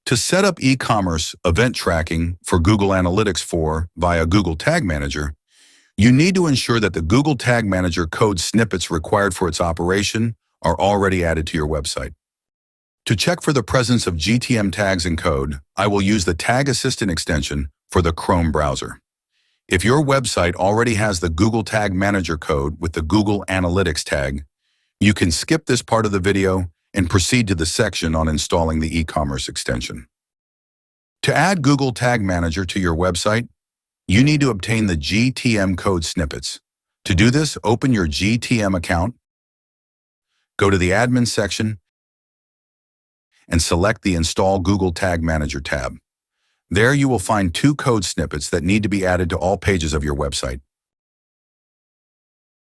To set up e-commerce event tracking for Google Analytics 4 via Google Tag Manager, you need to ensure that the Google Tag Manager code snippets required for its operation are already added to your website. To check for the presence of GTM tags and code, I will use the Tag Assistant extension for the Chrome browser. If your website already has the Google Tag Manager code with the Google Analytics tag, you can skip this part of the video and proceed to the section on installing the e-commerce extension. To add Google Tag Manager to your website, you need to obtain the GTM code snippets. To do this, open your GTM account, go to the Admin section, and select the Install Google Tag Manager tab. There you will find 2 code snippets that need to be added to all pages of your website.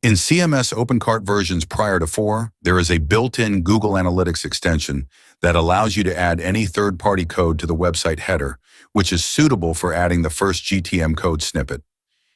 In CMS OpenCart versions prior to 4, there is a built-in Google Analytics extension that allows you to add any third-party code to the website header, which is suitable for adding the first GTM code snippet.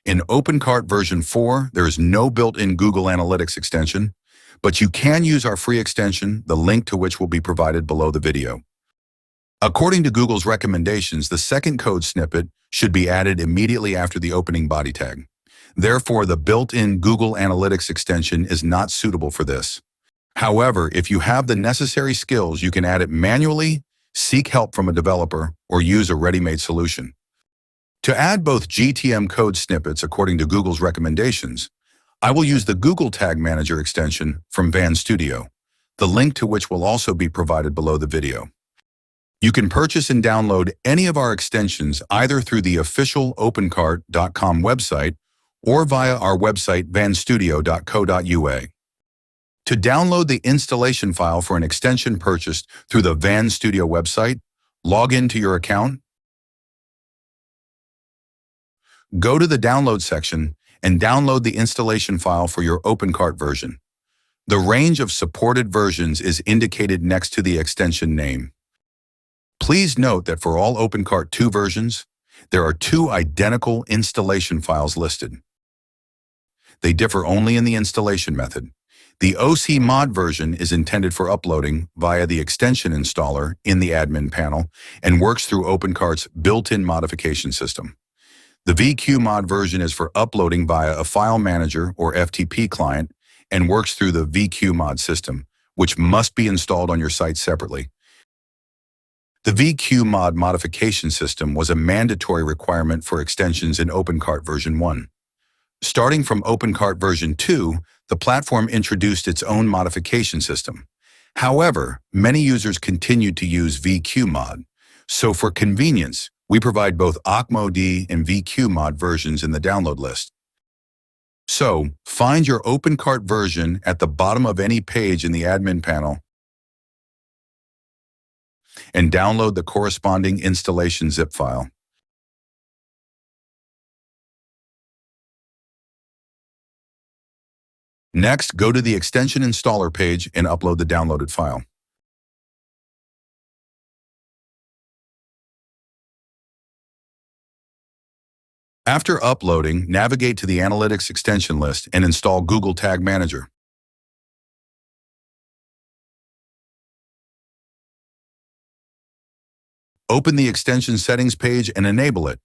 In OpenCart version 4, there is no built-in Google Analytics extension, but you can use our free extension, the link to which will be provided below the video. According to Google's recommendations, the second code snippet should be added immediately after the opening body tag. Therefore, the built-in Google Analytics extension is not suitable for this. However, if you have the necessary skills, you can add it manually, seek help from a developer, or use a ready-made solution. To add both GTM code snippets according to Google's recommendations, I will use the Google Tag Manager extension from Van Studio, the link to which will also be provided below the video. You can purchase and download any of our extensions either through the official OpenCart.com website or via our website vanstudio.co.ua. To download the installation file for an extension purchased through the Van Studio website, log into your account, go to the Download section, and download the installation file for your OpenCart version. The range of supported versions is indicated next to the extension name. Please note that for all OpenCart 2 versions, there are 2 identical installation files listed. They differ only in the installation method. The OC mod version is intended for uploading via the extension installer in the admin panel and works through OpenCart's built-in modification system. The VQ mod version is for uploading via a file manager or FTP client and works through the VQ mod system, which must be installed on your site separately. The VQ mod modification system was a mandatory requirement for extensions in OpenCart version 1. Starting from OpenCart version 2, the platform introduced its own modification system. However, many users continued to use VQ mod. So for convenience, we provide both OCMOD and VQ mod versions in the download list. So, find your OpenCart version at the bottom of any page in the admin panel and download the corresponding installation zip file. Next, go to the extension installer page and upload the downloaded file. After uploading, navigate to the Analytics extension list and install Google Tag Manager. Open the extension settings page and enable it.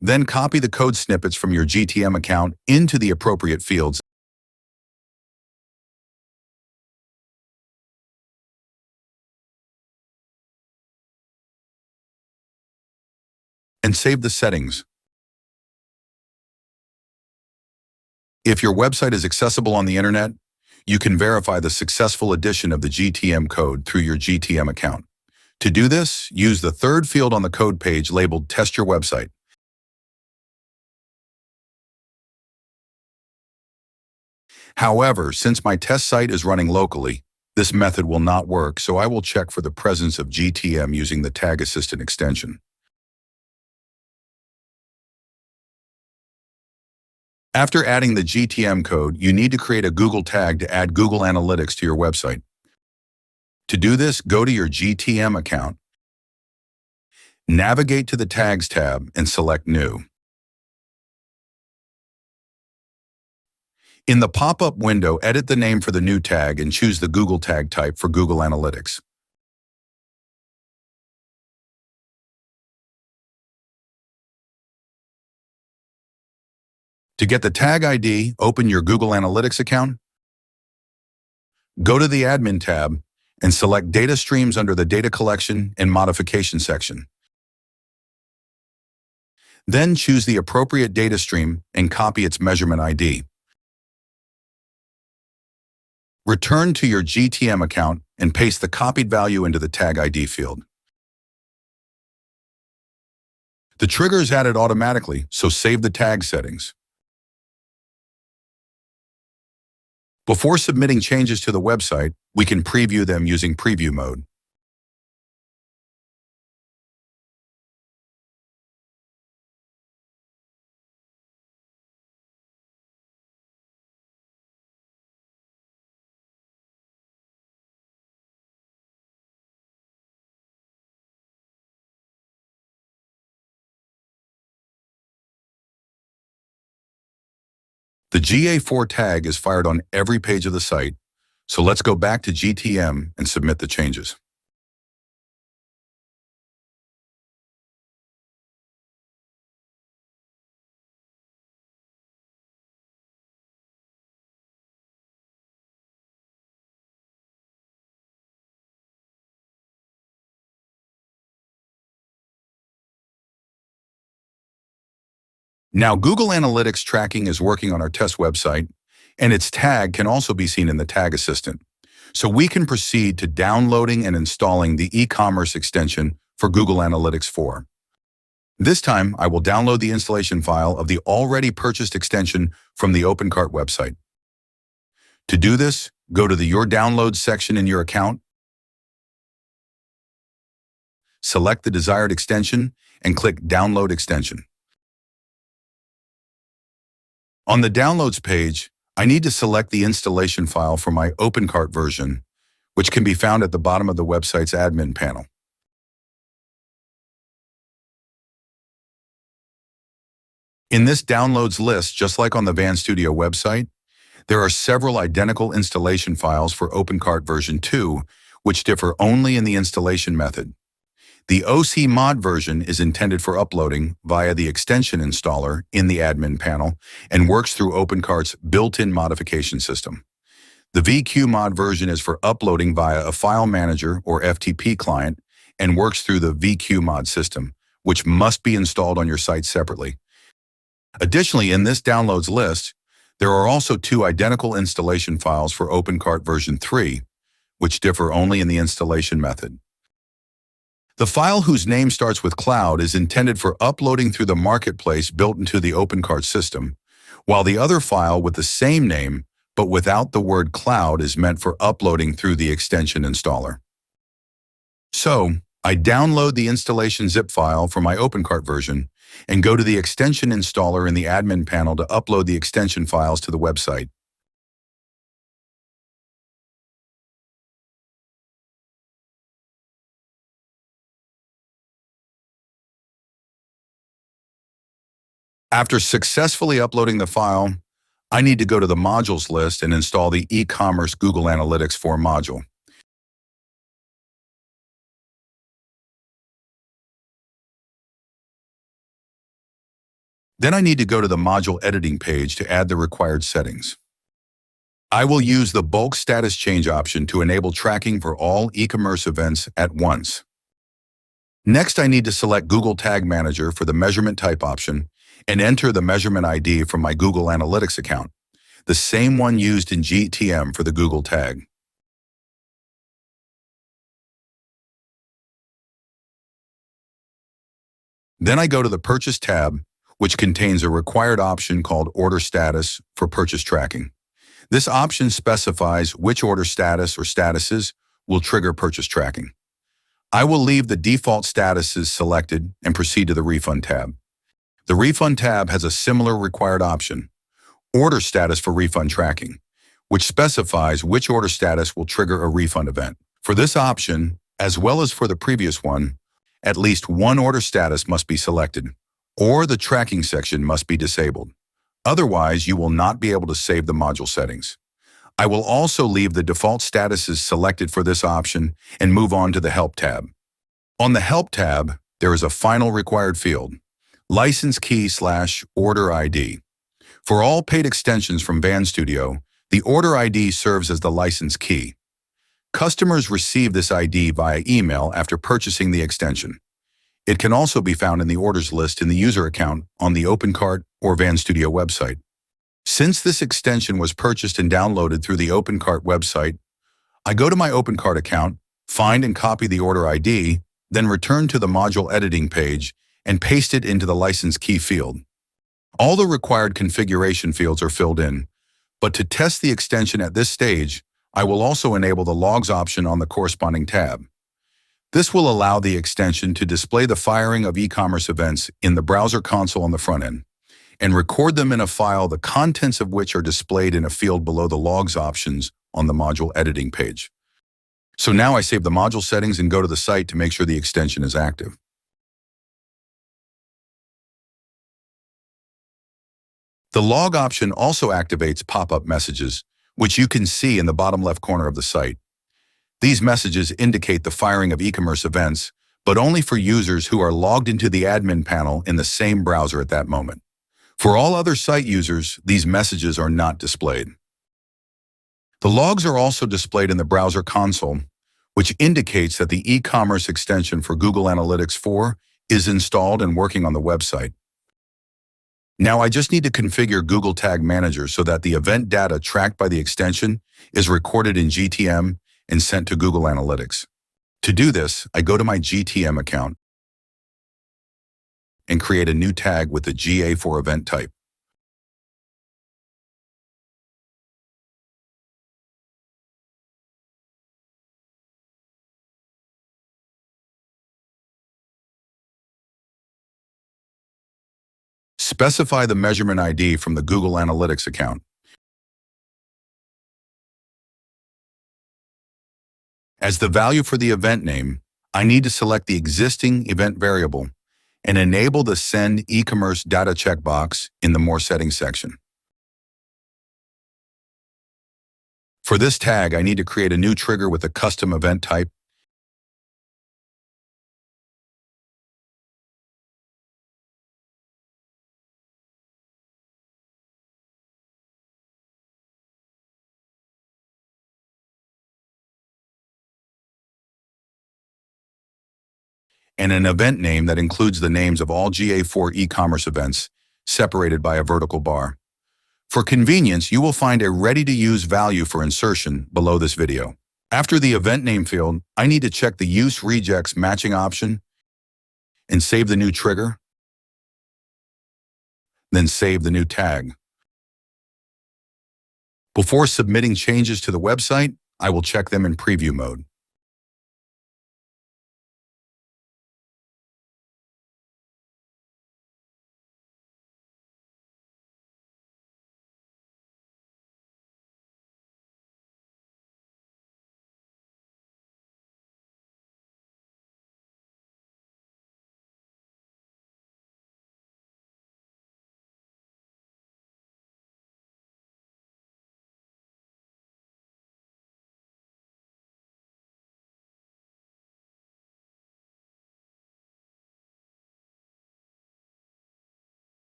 Then copy the code snippets from your GTM account into the appropriate fields and save the settings. If your website is accessible on the internet, you can verify the successful addition of the GTM code through your GTM account. To do this, use the third field on the code page labeled Test Your Website. However, since my test site is running locally, this method will not work, so I will check for the presence of GTM using the Tag Assistant extension. After adding the GTM code, you need to create a Google tag to add Google Analytics to your website. To do this, go to your GTM account, navigate to the Tags tab, and select New. In the pop-up window, edit the name for the new tag and choose the Google tag type for Google Analytics. To get the tag ID, open your Google Analytics account, go to the Admin tab, and select Data Streams under the Data Collection and Modification section. Then choose the appropriate data stream and copy its measurement ID. Return to your GTM account and paste the copied value into the tag ID field. The trigger is added automatically, so save the tag settings. Before submitting changes to the website, we can preview them using Preview mode. The GA4 tag is fired on every page of the site, so let's go back to GTM and submit the changes. Now, Google Analytics tracking is working on our test website, and its tag can also be seen in the Tag Assistant. So we can proceed to downloading and installing the Ecommerce extension for Google Analytics 4. This time, I will download the installation file of the already purchased extension from the OpenCart website. To do this, go to the Your Downloads section in your account, select the desired extension, and click Download Extension. On the Downloads page, I need to select the installation file for my OpenCart version, which can be found at the bottom of the website's admin panel. In this downloads list, just like on the Van Studio website, there are several identical installation files for OpenCart version 2, which differ only in the installation method. The OC mod version is intended for uploading via the extension installer in the admin panel and works through OpenCart's built-in modification system. The VQ mod version is for uploading via a file manager or FTP client and works through the VQ mod system, which must be installed on your site separately. Additionally, in this downloads list, there are also two identical installation files for OpenCart version 3, which differ only in the installation method. The file whose name starts with cloud is intended for uploading through the marketplace built into the OpenCart system, while the other file with the same name but without the word cloud is meant for uploading through the extension installer. So, I download the installation zip file for my OpenCart version and go to the extension installer in the admin panel to upload the extension files to the website. After successfully uploading the file, I need to go to the modules list and install the Ecommerce Google Analytics 4 module. Then I need to go to the module editing page to add the required settings. I will use the bulk status change option to enable tracking for all e-commerce events at once. Next, I need to select Google Tag Manager for the measurement type option and enter the measurement ID from my Google Analytics account, the same one used in GTM for the Google tag. Then I go to the Purchase tab, which contains a required option called Order Status for purchase tracking. This option specifies which order status or statuses will trigger purchase tracking. I will leave the default statuses selected and proceed to the Refund tab. The Refund tab has a similar required option, Order Status for refund tracking, which specifies which order status will trigger a refund event. For this option, as well as for the previous one, at least one order status must be selected, or the tracking section must be disabled. Otherwise, you will not be able to save the module settings. I will also leave the default statuses selected for this option and move on to the Help tab. On the Help tab, there is a final required field, license key/order ID. For all paid extensions from Van Studio, the order ID serves as the license key. Customers receive this ID via email after purchasing the extension. It can also be found in the orders list in the user account on the OpenCart or Van Studio website. Since this extension was purchased and downloaded through the OpenCart website, I go to my OpenCart account, find and copy the order ID, then return to the module editing page and paste it into the license key field. All the required configuration fields are filled in, but to test the extension at this stage, I will also enable the logs option on the corresponding tab. This will allow the extension to display the firing of e-commerce events in the browser console on the front end, and record them in a file the contents of which are displayed in a field below the logs options on the module editing page. So now I save the module settings and go to the site to make sure the extension is active. The log option also activates pop-up messages, which you can see in the bottom left corner of the site. These messages indicate the firing of e-commerce events, but only for users who are logged into the admin panel in the same browser at that moment. For all other site users, these messages are not displayed. The logs are also displayed in the browser console, which indicates that the e-commerce extension for Google Analytics 4 is installed and working on the website. Now I just need to configure Google Tag Manager so that the event data tracked by the extension is recorded in GTM and sent to Google Analytics. To do this, I go to my GTM account and create a new tag with the GA4 event type. Specify the measurement ID from the Google Analytics account. As the value for the event name, I need to select the existing event variable and enable the Send e-commerce data checkbox in the More Settings section. For this tag, I need to create a new trigger with a custom event type and an event name that includes the names of all GA4 e-commerce events, separated by a vertical bar. For convenience, you will find a ready-to-use value for insertion below this video. After the event name field, I need to check the Use Rejects Matching option and save the new trigger, then save the new tag. Before submitting changes to the website, I will check them in preview mode.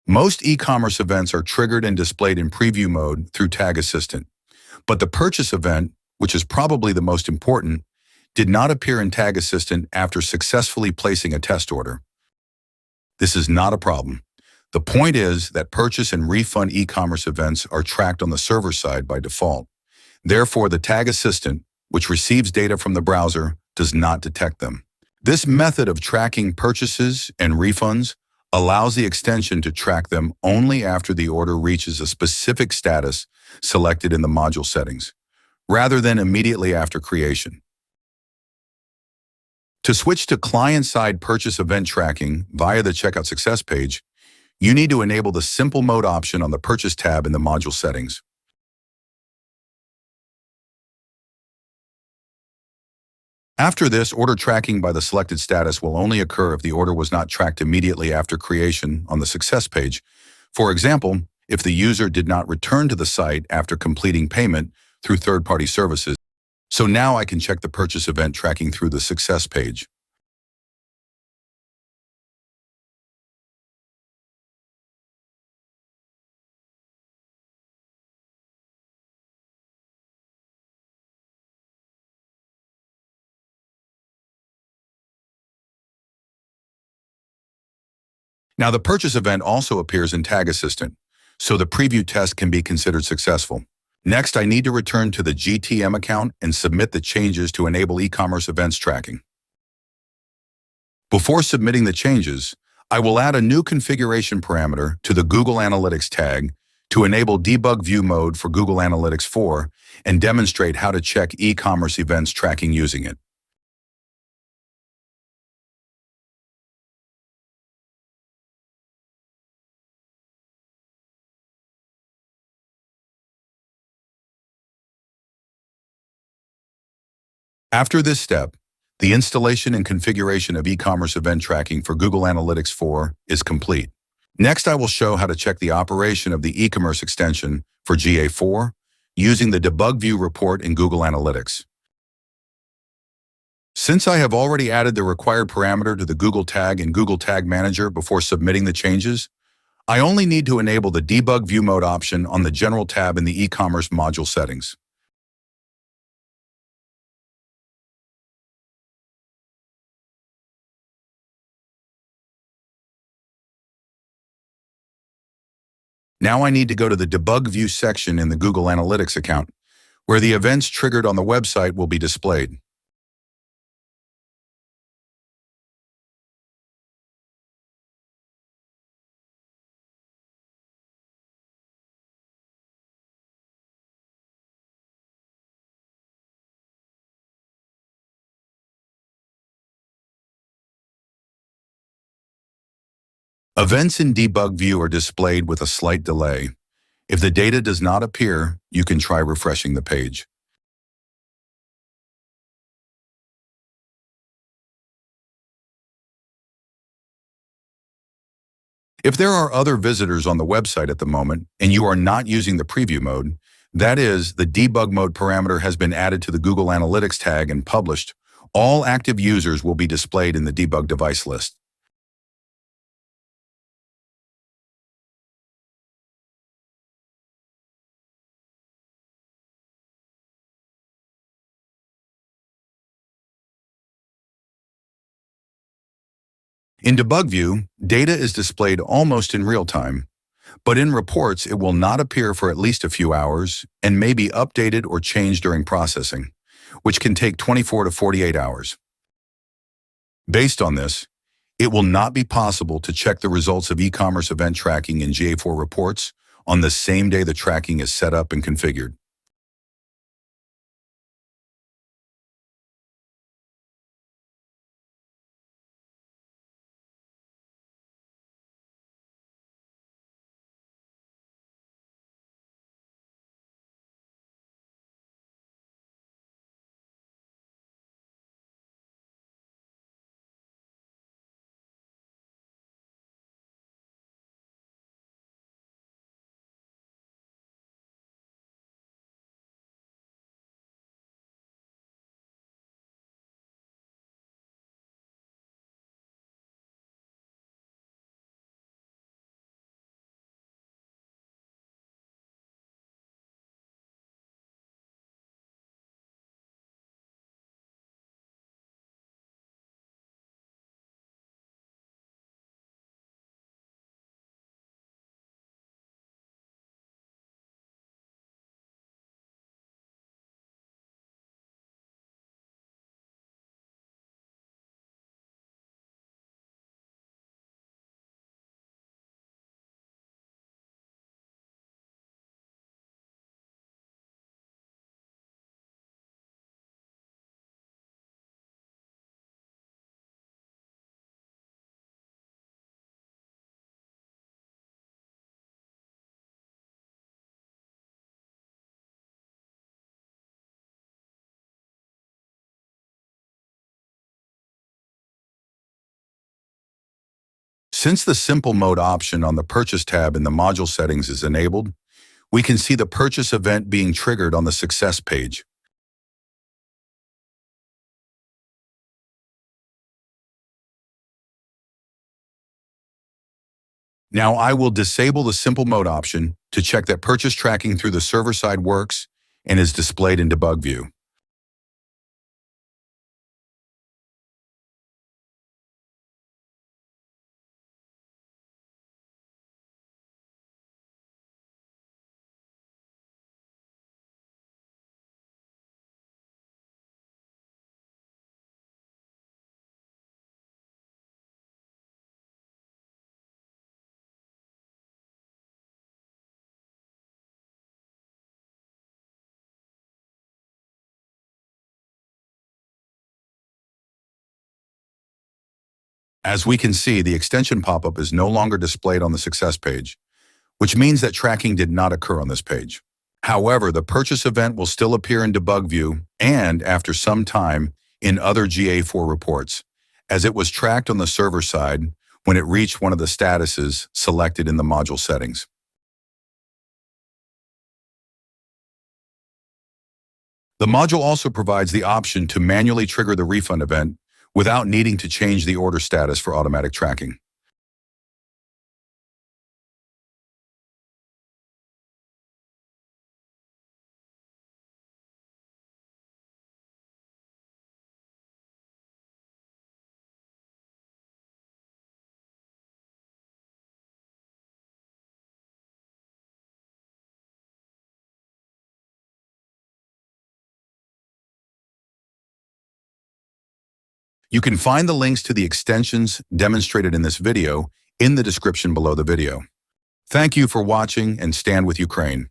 Most e-commerce events are triggered and displayed in preview mode through Tag Assistant, but the purchase event, which is probably the most important, did not appear in Tag Assistant after successfully placing a test order. This is not a problem. The point is that purchase and refund e-commerce events are tracked on the server side by default. Therefore, the Tag Assistant, which receives data from the browser, does not detect them. This method of tracking purchases and refunds allows the extension to track them only after the order reaches a specific status selected in the module settings, rather than immediately after creation. To switch to client-side purchase event tracking via the Checkout Success page, you need to enable the Simple Mode option on the Purchase tab in the module settings. After this, order tracking by the selected status will only occur if the order was not tracked immediately after creation on the Success page. For example, if the user did not return to the site after completing payment through third-party services. So now I can check the purchase event tracking through the Success page. Now the purchase event also appears in Tag Assistant, so the preview test can be considered successful. Next, I need to return to the GTM account and submit the changes to enable e-commerce events tracking. Before submitting the changes, I will add a new configuration parameter to the Google Analytics tag to enable debug view mode for Google Analytics 4 and demonstrate how to check e-commerce events tracking using it. After this step, the installation and configuration of e-commerce event tracking for Google Analytics 4 is complete. Next, I will show how to check the operation of the Ecommerce extension for GA4 using the Debug View report in Google Analytics. Since I have already added the required parameter to the Google Tag in Google Tag Manager before submitting the changes, I only need to enable the Debug View Mode option on the General tab in the e-commerce module settings. Now I need to go to the Debug View section in the Google Analytics account, where the events triggered on the website will be displayed. Events in Debug View are displayed with a slight delay. If the data does not appear, you can try refreshing the page. If there are other visitors on the website at the moment and you are not using the preview mode, that is, the debug mode parameter has been added to the Google Analytics tag and published, all active users will be displayed in the debug device list. In Debug View, data is displayed almost in real time, but in reports it will not appear for at least a few hours and may be updated or changed during processing, which can take 24 to 48 hours. Based on this, it will not be possible to check the results of e-commerce event tracking in GA4 reports on the same day the tracking is set up and configured. Since the Simple Mode option on the Purchase tab in the module settings is enabled, we can see the purchase event being triggered on the Success page. Now I will disable the Simple Mode option to check that purchase tracking through the server side works and is displayed in debug view. As we can see, the extension pop-up is no longer displayed on the Success page, which means that tracking did not occur on this page. However, the purchase event will still appear in debug view and, after some time, in other GA4 reports, as it was tracked on the server side when it reached one of the statuses selected in the module settings. The module also provides the option to manually trigger the refund event without needing to change the order status for automatic tracking. You can find the links to the extensions demonstrated in this video in the description below the video. Thank you for watching, and stand with Ukraine.